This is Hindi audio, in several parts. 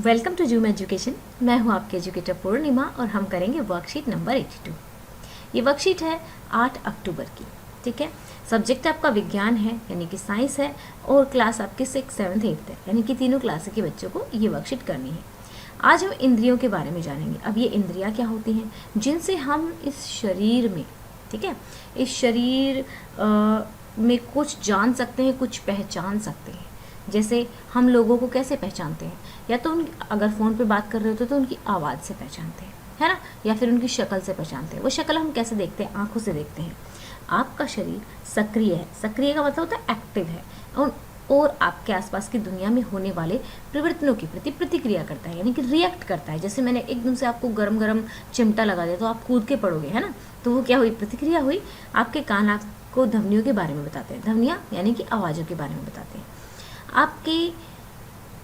Welcome to zoom education. मैं हूं आपके एजुकेटर पूर्णिमा और हम करेंगे वर्कशीट नंबर 82। ये वर्कशीट है 8 अक्टूबर की। ठीक है, सब्जेक्ट आपका विज्ञान है यानी कि साइंस है और क्लास आपकी 6, 7, 8 है यानी कि तीनों क्लास के बच्चों को ये वर्कशीट करनी है। आज हम इंद्रियों के बारे में जानेंगे। अब ये इंद्रियां क्या होती हैं जिनसे हम इस शरीर में, ठीक है, इस शरीर में कुछ जान सकते हैं, कुछ पहचान सकते हैं। जैसे हम लोगों को कैसे पहचानते हैं, या तो उन अगर फ़ोन पे बात कर रहे होते तो उनकी आवाज़ से पहचानते हैं, है ना, या फिर उनकी शक्ल से पहचानते हैं। वो शक्ल हम कैसे देखते हैं? आंखों से देखते हैं। आपका शरीर सक्रिय है, सक्रिय का मतलब होता है एक्टिव है, और आपके आसपास की दुनिया में होने वाले परिवर्तनों के प्रति प्रतिक्रिया करता है यानी कि रिएक्ट करता है। जैसे मैंने एकदम से आपको गरम गरम चिमटा लगा दिया तो आप कूद के पड़ोगे, है ना, तो वो क्या हुई? प्रतिक्रिया हुई। आपके कान आपको ध्वनियों के बारे में बताते हैं, ध्वनियाँ यानी कि आवाज़ों के बारे में बताते हैं। आपकी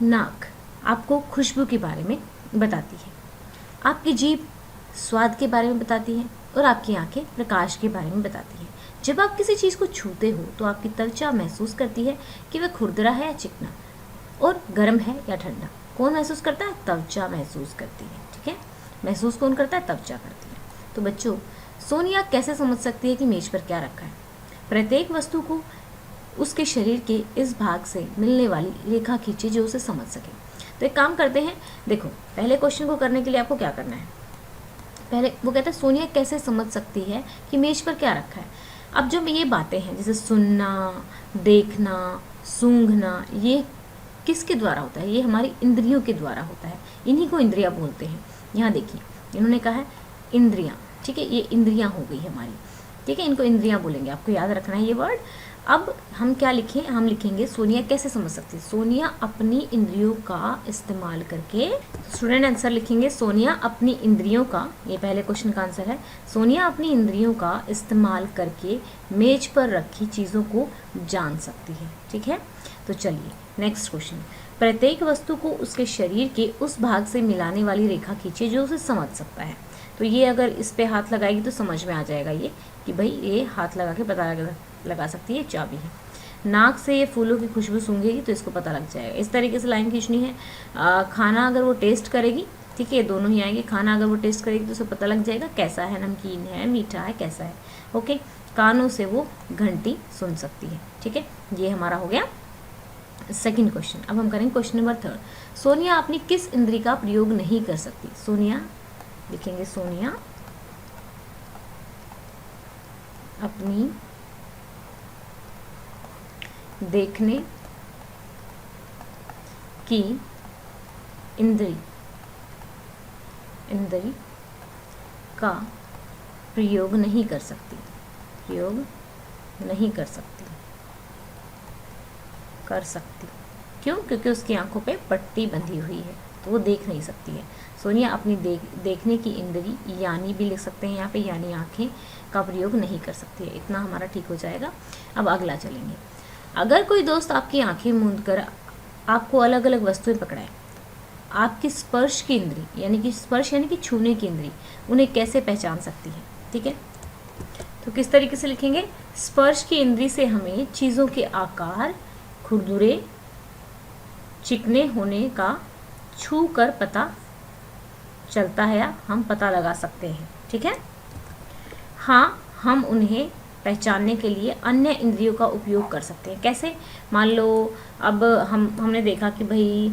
नाक आपको खुशबू के बारे में बताती है, आपकी जीभ स्वाद के बारे में बताती है और आपकी आंखें प्रकाश के बारे में बताती हैं। जब आप किसी चीज़ को छूते हो तो आपकी त्वचा महसूस करती है कि वह खुरदरा है या चिकना, और गर्म है या ठंडा। कौन महसूस करता है? त्वचा महसूस करती है। ठीक है, महसूस कौन करता है? त्वचा करती है। तो बच्चों, सोनिया कैसे समझ सकती है कि मेज पर क्या रखा है? प्रत्येक वस्तु को उसके शरीर के इस भाग से मिलने वाली रेखा खींचे जो उसे समझ सके। तो एक काम करते हैं, देखो पहले क्वेश्चन को करने के लिए आपको क्या करना है। पहले वो कहता है सोनिया कैसे समझ सकती है कि मेज पर क्या रखा है। अब जो ये बातें हैं जैसे सुनना, देखना, सूंघना, ये किसके द्वारा होता है? ये हमारी इंद्रियों के द्वारा होता है। इन्हीं को इंद्रियां बोलते हैं। यहाँ देखिए, इन्होंने कहा है इंद्रियां। ठीक है, ये इंद्रियां हो गई हमारी। ठीक है, इनको इंद्रियां बोलेंगे, आपको याद रखना है ये वर्ड। अब हम क्या लिखें? हम लिखेंगे सोनिया कैसे समझ सकती है। सोनिया अपनी इंद्रियों का इस्तेमाल करके, स्टूडेंट आंसर लिखेंगे सोनिया अपनी इंद्रियों का, ये पहले क्वेश्चन का आंसर है, सोनिया अपनी इंद्रियों का इस्तेमाल करके मेज पर रखी चीज़ों को जान सकती है। ठीक है, तो चलिए नेक्स्ट क्वेश्चन। प्रत्येक वस्तु को उसके शरीर के उस भाग से मिलाने वाली रेखा खींचे जो उसे समझ सकता है। तो ये अगर इस पे हाथ लगाएगी तो समझ में आ जाएगा ये कि भाई ये हाथ लगा के पता लगा सकती है चाबी है। नाक से ये फूलों की खुशबू सूंघेगी तो इसको पता लग जाएगा। इस तरीके से लाइन खींचनी है। खाना अगर वो टेस्ट करेगी, ठीक है, दोनों ही आएंगे। खाना अगर वो टेस्ट करेगी तो उसे पता लग जाएगा कैसा है, नमकीन है, मीठा है, कैसा है। ओके, कानों से वो घंटी सुन सकती है। ठीक है, ये हमारा हो गया सेकंड क्वेश्चन। अब हम करेंगे क्वेश्चन नंबर 3। सोनिया अपनी किस इंद्री का प्रयोग नहीं कर सकती? सोनिया लिखेंगे सोनिया अपनी देखने की इंद्री का प्रयोग नहीं कर सकती। प्रयोग नहीं कर सकती। क्यों? क्योंकि उसकी आंखों पे पट्टी बंधी हुई है तो वो देख नहीं सकती है। सोनिया अपनी देखने की इंद्री, यानी भी लिख सकते हैं यहाँ पे, यानी आंखें का प्रयोग नहीं कर सकती है। इतना हमारा ठीक हो जाएगा। अब अगला चलेंगे। अगर कोई दोस्त आपकी आंखें मूंद कर आपको अलग अलग वस्तुएं पकड़ाए, आपकी स्पर्श की इंद्री यानी कि स्पर्श यानी कि छूने की इंद्री उन्हें कैसे पहचान सकती है? ठीक है, तो किस तरीके से लिखेंगे? स्पर्श की इंद्री से हमें चीज़ों के आकार, खुरदुरे, चिकने होने का छू कर पता चलता है या हम पता लगा सकते हैं। ठीक है, हाँ, हम उन्हें पहचानने के लिए अन्य इंद्रियों का उपयोग कर सकते हैं। कैसे? मान लो अब हमने देखा कि भाई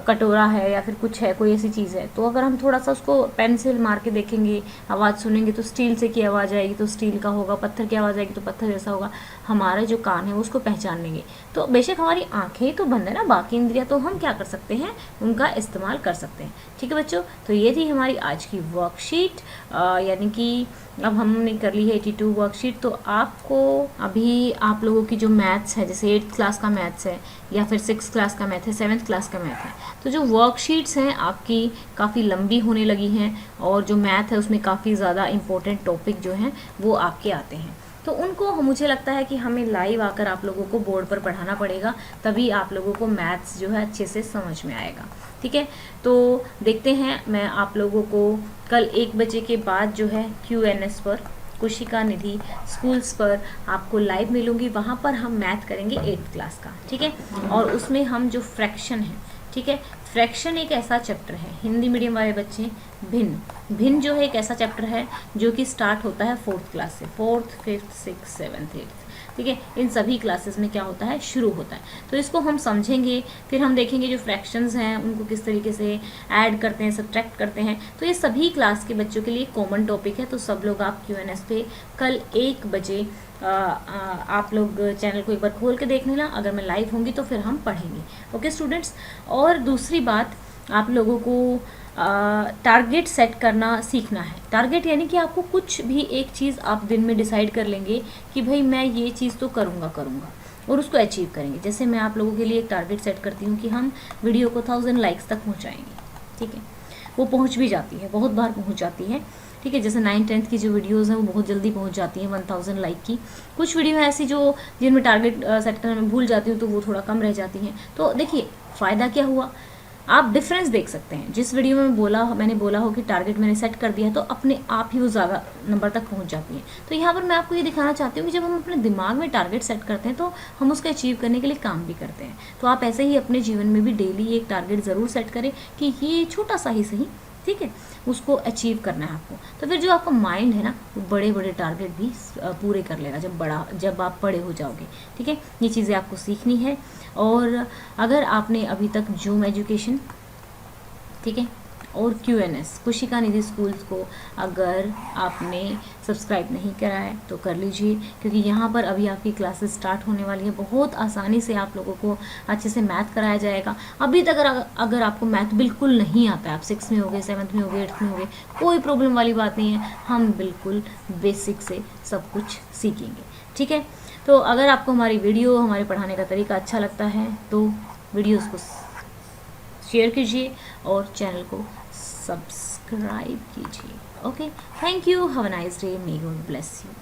कटोरा है या फिर कुछ है, कोई ऐसी चीज़ है, तो अगर हम थोड़ा सा उसको पेंसिल मार के देखेंगे, आवाज़ सुनेंगे तो स्टील से की आवाज़ आएगी तो स्टील का होगा, पत्थर की आवाज़ आएगी तो पत्थर जैसा होगा। हमारा जो कान है उसको पहचान लेंगे। तो बेशक हमारी आंखें ही तो बंद है ना, बाकी इंद्रियां तो हम क्या कर सकते हैं? उनका इस्तेमाल कर सकते हैं। ठीक है बच्चों, तो ये थी हमारी आज की वर्कशीट। यानी कि अब हमने कर ली है 82 वर्कशीट। तो आपको अभी आप लोगों की जो मैथ्स है, जैसे 8th क्लास का मैथ्स है या फिर 6th क्लास का मैथ है, 7th क्लास का मैथ है, तो जो वर्कशीट्स हैं आपकी काफ़ी लंबी होने लगी हैं और जो मैथ है उसमें काफ़ी ज़्यादा इंपॉर्टेंट टॉपिक जो हैं वो आपके आते हैं। तो उनको मुझे लगता है कि हमें लाइव आकर आप लोगों को बोर्ड पर पढ़ाना पड़ेगा, तभी आप लोगों को मैथ्स जो है अच्छे से समझ में आएगा। ठीक है, तो देखते हैं, मैं आप लोगों को कल 1 बजे के बाद जो है QNS पर, कुशिका निधि स्कूल्स पर आपको लाइव मिलूंगी। वहाँ पर हम मैथ करेंगे 8th क्लास का। ठीक है, और उसमें हम जो फ्रैक्शन है, ठीक है, फ्रैक्शन एक ऐसा चैप्टर है, हिंदी मीडियम वाले बच्चे, भिन्न जो है एक ऐसा चैप्टर है जो कि स्टार्ट होता है 4th क्लास से, 4th 5th 6th 7th 8th, ठीक है, इन सभी क्लासेस में क्या होता है, शुरू होता है। तो इसको हम समझेंगे, फिर हम देखेंगे जो फ्रैक्शंस हैं उनको किस तरीके से ऐड करते हैं, सब्ट्रैक्ट करते हैं। तो ये सभी क्लास के बच्चों के लिए कॉमन टॉपिक है। तो सब लोग आप Q&A पे कल 1 बजे आप लोग चैनल को एक बार खोल के देख लेना, अगर मैं लाइव होंगी तो फिर हम पढ़ेंगे। ओके स्टूडेंट्स, और दूसरी बात, आप लोगों को टारगेट सेट करना सीखना है। टारगेट यानी कि आपको कुछ भी एक चीज़ आप दिन में डिसाइड कर लेंगे कि भाई मैं ये चीज़ तो करूँगा और उसको अचीव करेंगे। जैसे मैं आप लोगों के लिए एक टारगेट सेट करती हूँ कि हम वीडियो को 1000 लाइक्स तक पहुँचाएंगे, ठीक है, वो पहुँच भी जाती है, बहुत बार पहुँच जाती है, ठीक है। जैसे 9th 10th की जो वीडियोस हैं वो बहुत जल्दी पहुंच जाती हैं 1000 लाइक की। कुछ वीडियो है ऐसी जो जिनमें टारगेट सेट करने में भूल जाती हूँ तो वो थोड़ा कम रह जाती हैं। तो देखिए फ़ायदा क्या हुआ, आप डिफरेंस देख सकते हैं। जिस वीडियो में मैंने बोला हो कि टारगेट मैंने सेट कर दिया है तो अपने आप ही वो ज़्यादा नंबर तक पहुंच जाती है। तो यहाँ पर मैं आपको ये दिखाना चाहती हूँ कि जब हम अपने दिमाग में टारगेट सेट करते हैं तो हम उसको अचीव करने के लिए काम भी करते हैं। तो आप ऐसे ही अपने जीवन में भी डेली एक टारगेट ज़रूर सेट करें कि ये छोटा सा ही सही, ठीक है, उसको अचीव करना है आपको। तो फिर जो आपका माइंड है ना वो बड़े बड़े टारगेट भी पूरे कर लेगा जब आप बड़े हो जाओगे, ठीक है। ये चीज़ें आपको सीखनी है। और अगर आपने अभी तक जूम एजुकेशन, ठीक है, और Q&A खुशिका निधि स्कूल्स को अगर आपने सब्सक्राइब नहीं करा है तो कर लीजिए, क्योंकि यहाँ पर अभी आपकी क्लासेस स्टार्ट होने वाली है। बहुत आसानी से आप लोगों को अच्छे से मैथ कराया जाएगा। अभी तक अगर आपको मैथ बिल्कुल नहीं आता है, आप 6th में होगे, 7th में होगे, 8th में होगे, कोई प्रॉब्लम वाली बात नहीं है, हम बिल्कुल बेसिक से सब कुछ सीखेंगे, ठीक है। तो अगर आपको हमारी वीडियो, हमारे पढ़ाने का तरीका अच्छा लगता है तो वीडियोज़ को शेयर कीजिए और चैनल को सब्सक्राइब कीजिए। Okay, thank you, have a nice day, may God bless you.